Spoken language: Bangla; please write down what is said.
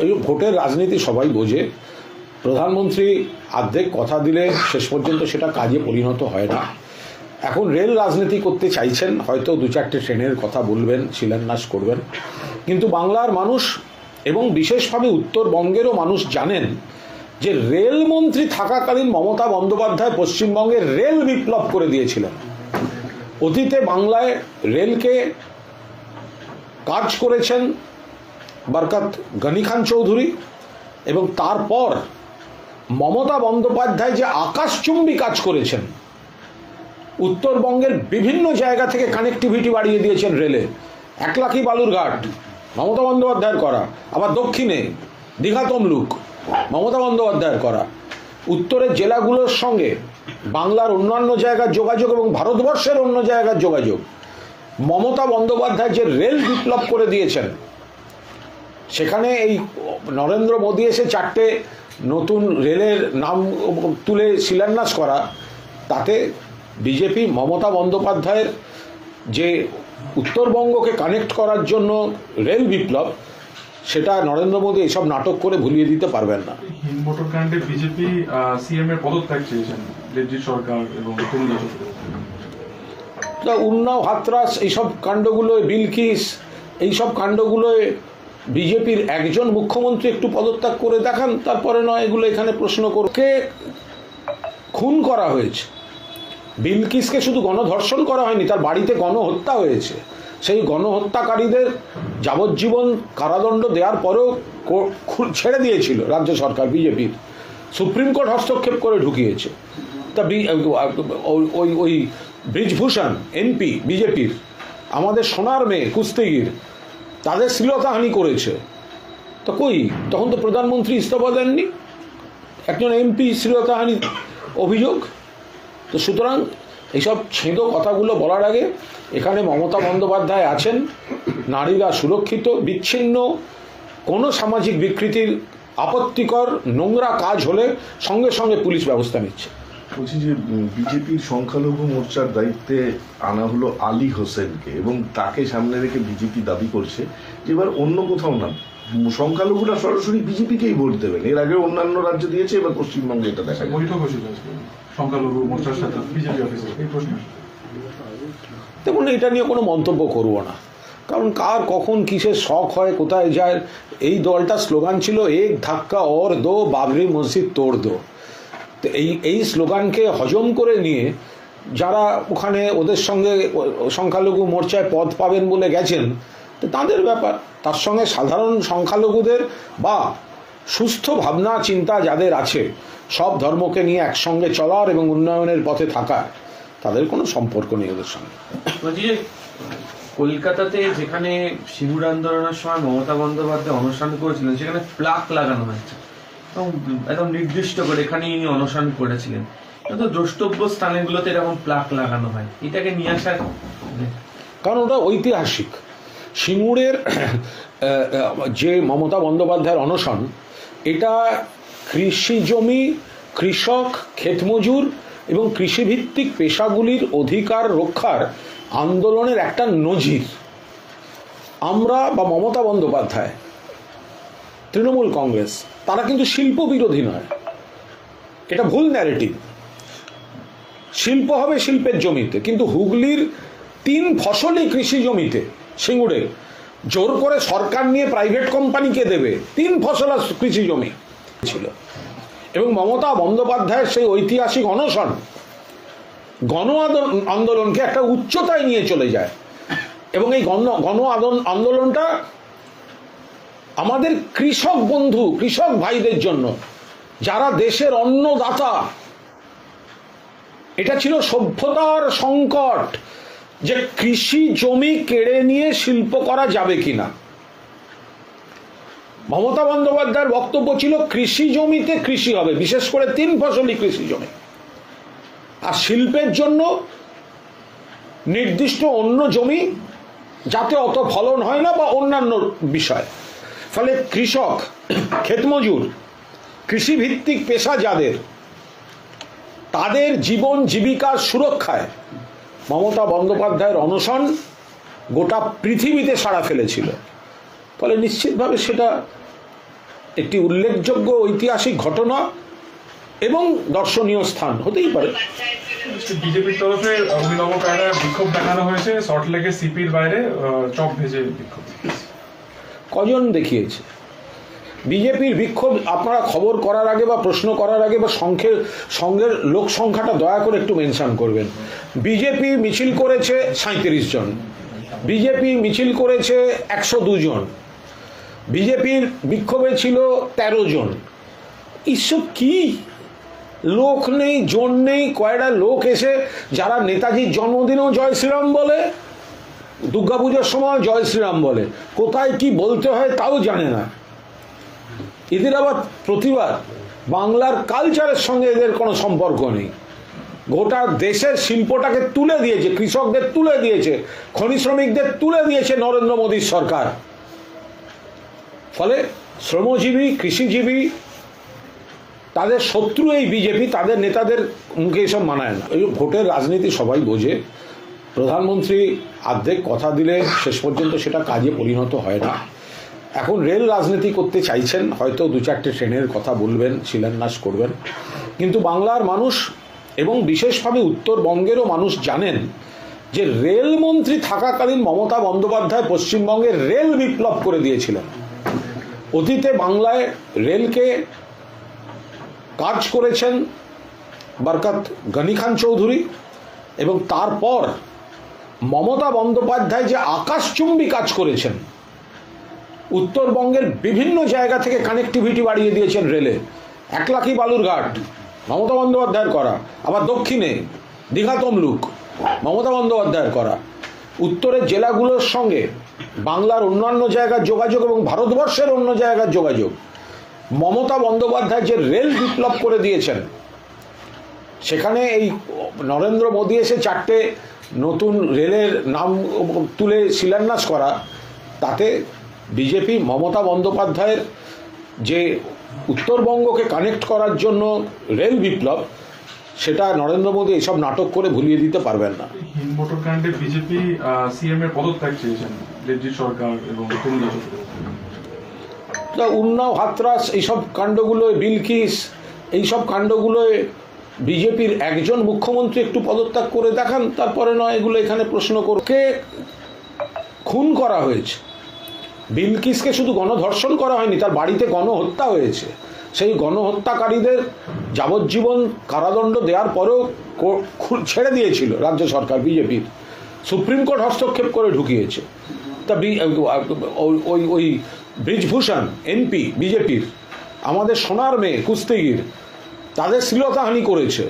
ওই ভোটের রাজনীতি সবাই বোঝে। প্রধানমন্ত্রী অর্ধেক কথা দিলে শেষ পর্যন্ত সেটা কাজে পরিণত হয় না। এখন রেল রাজনীতি করতে চাইছেন, হয়তো 2-4টে ট্রেনের কথা বলবেন, শিলান্যাস করবেন, কিন্তু বাংলার মানুষ এবং বিশেষভাবে উত্তরবঙ্গেরও মানুষ জানেন যে রেলমন্ত্রী থাকাকালীন মমতা বন্দ্যোপাধ্যায় পশ্চিমবঙ্গের রেল বিপ্লব করে দিয়েছিলেন। অতীতে বাংলায় রেলকে কাজ করেছেন বরকত গনি খান চৌধুরী, এবং তারপর মমতা বন্দ্যোপাধ্যায় যে আকাশচুম্বী কাজ করেছেন, উত্তরবঙ্গের বিভিন্ন জায়গা থেকে কানেক্টিভিটি বাড়িয়ে দিয়েছেন রেলে। 1 লাখি বালুরঘাট মমতা বন্দ্যোপাধ্যায়ের করা, আবার দক্ষিণে দীঘা তমলুক মমতা বন্দ্যোপাধ্যায়ের করা, উত্তরের জেলাগুলোর সঙ্গে বাংলার অন্যান্য জায়গার যোগাযোগ এবং ভারতবর্ষের অন্য জায়গার যোগাযোগ মমতা বন্দ্যোপাধ্যায় যে রেল বিপ্লব করে দিয়েছেন। সেখানে এই নরেন্দ্র মোদী এসে 4টে নতুন রেলের নাম তুলে শিলান্যাস করা, তাতে বিজেপি মমতা বন্দ্যোপাধ্যায়ের যে উত্তরবঙ্গকে কানেক্ট করার জন্য রেল বিপ্লব, সেটা নরেন্দ্র মোদী এসব নাটক করে ভুলিয়ে দিতে পারবেন না। হিন্দভোটার কাণ্ডে বিজেপি সিএম এর পদত্যাগ চেয়েছেন লেডজি সরকার এবং তরুণরা উন্নাও হাতরাস এইসব কাণ্ডগুলোয়, বিলকিস এইসব কাণ্ডগুলোয় বিজেপির একজন মুখ্যমন্ত্রী একটু পদত্যাগ করে দেখান, তারপরে নয় এগুলো এখানে প্রশ্ন করকে খুন করা হয়েছে। বিলকিসকে শুধু গণধর্ষণ করা হয়নি, তার বাড়িতে গণহত্যা হয়েছে। সেই গণহত্যাকারীদের যাবজ্জীবন কারাদণ্ড দেওয়ার পরেও ছেড়ে দিয়েছিল রাজ্য সরকার, বিজেপির। সুপ্রিম কোর্ট হস্তক্ষেপ করে ঢুকিয়েছে। তা ওই ব্রিজভূষণ এমপি বিজেপির, আমাদের সোনার মেয়ে কুস্তিগির, তাদের শ্লীলতাহানি করেছে। তো কই, তখন তো প্রধানমন্ত্রী ইস্তফা দেননি, একজন এমপি শ্লীলতাহানি অভিযোগ। তো সুতরাং এইসব ছেঁদো কথাগুলো বলার আগে এখানে মমতা বন্দ্যোপাধ্যায় আছেন, নারীরা সুরক্ষিত, বিচ্ছিন্ন কোনো সামাজিক বিকৃতির আপত্তিকর নোংরা কাজ হলে সঙ্গে সঙ্গে পুলিশ ব্যবস্থা নিচ্ছে। বলছি যে বিজেপির সংখ্যালঘু মোর্চার দায়িত্বে আনা হলো আলী হোসেনকে, এবং তাকে সামনে রেখে বিজেপি দাবি করছে যে এবার অন্য কোথাও না, সংখ্যালঘুরা সরাসরি বিজেপিকেই ভোট দেবেন। এর আগে অন্যান্য রাজ্য দিয়েছে, এবার পশ্চিমবঙ্গে এটা দেখা যায়। বৈঠক হয়েছিল সংখ্যালঘু মোর্চার সাথে বিজেপি অফিসে, এই প্রশ্ন। দেখুন, এটা নিয়ে কোনো মন্তব্য করব না, কারণ কার কখন কিসের শখ হয়, কোথায় যায়। এই দলটার স্লোগান ছিল এক ধাক্কা অর দো, বাবরি মসজিদ তোড় দো। তো এই স্লোগানকে হজম করে নিয়ে যারা ওখানে ওদের সঙ্গে সংখ্যালঘু মোর্চায় পদ পাবেন বলে গেছেন, তো তাদের ব্যাপার। তার সঙ্গে সাধারণ সংখ্যালঘুদের বা সুস্থ ভাবনা চিন্তা যাদের আছে, সব ধর্মকে নিয়ে একসঙ্গে চলার এবং উন্নয়নের পথে থাকার, তাদের কোনো সম্পর্ক নেই ওদের সঙ্গে। কলকাতাতে যেখানে সিঙ্গুর আন্দোলনের সময় মমতা বন্দ্যোপাধ্যায় অনশন করেছিলেন, সেখানে প্লাক লাগানো হয়েছে এবং একদম নির্দিষ্ট করে এখানে ইনি অনশন করেছিলেন। কিন্তু দ্রষ্টব্য স্থানগুলোতে এরকম প্লাক লাগানো হয়, এটাকে নিয়ে আসার কারণ ওটা ঐতিহাসিক। সিঙ্গুরের যে মমতা বন্দ্যোপাধ্যায়ের অনশন, এটা কৃষি জমি, কৃষক, ক্ষেতমজুর এবং কৃষিভিত্তিক পেশাগুলির অধিকার রক্ষার আন্দোলনের একটা নজির। আমরা বা মমতা বন্দ্যোপাধ্যায়, তৃণমূল কংগ্রেস, তারা কিন্তু শিল্প বিরোধী নয়, এটা ভুল ন্যারেটিভ। শিল্প হবে শিল্পের জমিতে, কিন্তু হুগলির 3 ফসলি কৃষি জমিতে সিঙ্গুরে জোর করে সরকার নিয়ে প্রাইভেট কোম্পানিকে দেবে 3 ফসলা কৃষি জমি ছিল। এবং মমতা বন্দ্যোপাধ্যায়ের সেই ঐতিহাসিক অনশন গণ আন্দোলনকে একটা উচ্চতায় নিয়ে চলে যায়। এবং এই গণ আন্দোলনটা আমাদের কৃষক বন্ধু, কৃষক ভাইদের জন্য, যারা দেশের অন্নদাতা। এটা ছিল সভ্যতার সংকট, যে কৃষি জমি কেড়ে নিয়ে শিল্প করা যাবে কিনা। মমতা বন্দ্যোপাধ্যায়ের বক্তব্য ছিল কৃষি জমিতে কৃষি হবে, বিশেষ করে 3 ফসলি কৃষি জমি, আর শিল্পের জন্য নির্দিষ্ট অন্য জমি যাতে অত ফলন হয় না বা অন্যান্য বিষয়। ফলে কৃষক, ক্ষেতমজুর, কৃষিভিত্তিক পেশা যাদের, তাদের জীবন জীবিকার সুরক্ষায় মমতা বন্দ্যোপাধ্যায়ের অনশন গোটা পৃথিবীতে সাড়া ফেলেছিল। ফলে নিশ্চিতভাবে সেটা একটি উল্লেখযোগ্য ঐতিহাসিক ঘটনা এবং দর্শনীয় স্থান হতেই পারে। বিজেপির তরফে অভিনব কায়দায় বিক্ষোভ দেখানো হয়েছে সল্টলেকের সিপির বাইরে, চপ ভেজে বিক্ষোভ। কজন দেখিয়েছে বিজেপির বিক্ষোভ? আপনারা খবর করার আগে বা প্রশ্ন করার আগে বা সঙ্গের লোক সংখ্যাটা দয়া করে একটু মেনশন করবেন। বিজেপি মিছিল করেছে 37 জন, বিজেপি মিছিল করেছে 102 জন, বিজেপির বিক্ষোভে ছিল 13 জন। এইসব কি? লোক নেই, জন নেই, কয়টা লোক এসে যারা নেতাজির জন্মদিনেও জয় শ্রীরাম বলে, দুর্গাপুজোর সময় জয় শ্রীরাম বলে, কোথায় কি বলতে হয় তাও জানে না। এদের আবার প্রতিবাদ, বাংলার কালচারের সঙ্গে এদের কোনো সম্পর্ক নেই। গোটা দেশের শিল্পটাকে তুলে দিয়েছে, কৃষকদের তুলে দিয়েছে, খনি শ্রমিকদের তুলে দিয়েছে নরেন্দ্র মোদীর সরকার। ফলে শ্রমজীবী, কৃষিজীবী তাদের শত্রু এই বিজেপি, তাদের নেতাদের মুখে এসব মানায় না। এই ভোটের রাজনীতি সবাই বোঝে। প্রধানমন্ত্রী অর্ধেক কথা দিলে শেষ পর্যন্ত সেটা কাজে পরিণত হয় না। এখন রেল রাজনীতি করতে চাইছেন, হয়তো 2-4টে ট্রেনের কথা বলবেন, শিলান্যাস করবেন, কিন্তু বাংলার মানুষ এবং বিশেষভাবে উত্তরবঙ্গেরও মানুষ জানেন যে রেলমন্ত্রী থাকাকালীন মমতা বন্দ্যোপাধ্যায় পশ্চিমবঙ্গের রেল বিপ্লব করে দিয়েছিলেন। অতীতে বাংলায় রেলকে কাজ করেছেন বরকত গনি খান চৌধুরী, এবং তারপর মমতা বন্দ্যোপাধ্যায় যে আকাশচুম্বী কাজ করেছেন, উত্তরবঙ্গের বিভিন্ন জায়গা থেকে কানেক্টিভিটি বাড়িয়ে দিয়েছেন রেলে। 1 লাখি বালুরঘাট মমতা বন্দ্যোপাধ্যায়ের করা, আবার দক্ষিণে দীঘা তমলুক মমতা বন্দ্যোপাধ্যায়ের করা। উত্তরের জেলাগুলোর সঙ্গে বাংলার অন্যান্য জায়গার যোগাযোগ এবং ভারতবর্ষের অন্য জায়গার যোগাযোগ মমতা বন্দ্যোপাধ্যায় যে রেল বিপ্লব করে দিয়েছেন, সেখানে এই নরেন্দ্র মোদী এসে 4টে নতুন রেলের নাম তুলে শিলান্যাস করা, তাতে বিজেপি মমতা বন্দ্যোপাধ্যায়ের যে উত্তরবঙ্গকে কানেক্ট করার জন্য রেল বিপ্লব, সেটা নরেন্দ্র মোদী এসব নাটক করে ভুলিয়ে দিতে পারবেন না। হিন্দমোটর কাণ্ডে বিজেপি সিএম এর পদত্যাগ চেয়েছেন লেজিট সরকার এবং তৃণমূল সরকার। উন্নাও, হাতরাস, এইসব কাণ্ডগুলোয়, বিলকিস, এইসব কাণ্ডগুলোয় বিজেপির একজন মুখ্যমন্ত্রী একটু পদত্যাগ করে দেখান, তারপরে নয় এগুলো এখানে প্রশ্ন করকে খুন করা হয়েছে। বিলকিসকে শুধু গণধর্ষণ করা হয়নি, তার বাড়িতে গণহত্যা হয়েছে। সেই গণহত্যাকারীদের যাবজ্জীবন কারাদণ্ড দেওয়ার পরেও ছেড়ে দিয়েছিল রাজ্য সরকার, বিজেপির। সুপ্রিম কোর্ট হস্তক্ষেপ করে ঢুকিয়েছে। তা ওই ব্রিজভূষণ এমপি বিজেপির, আমাদের সোনার মেয়ে কুস্তিগির, তাদের শ্লীলতাহানি করেছে।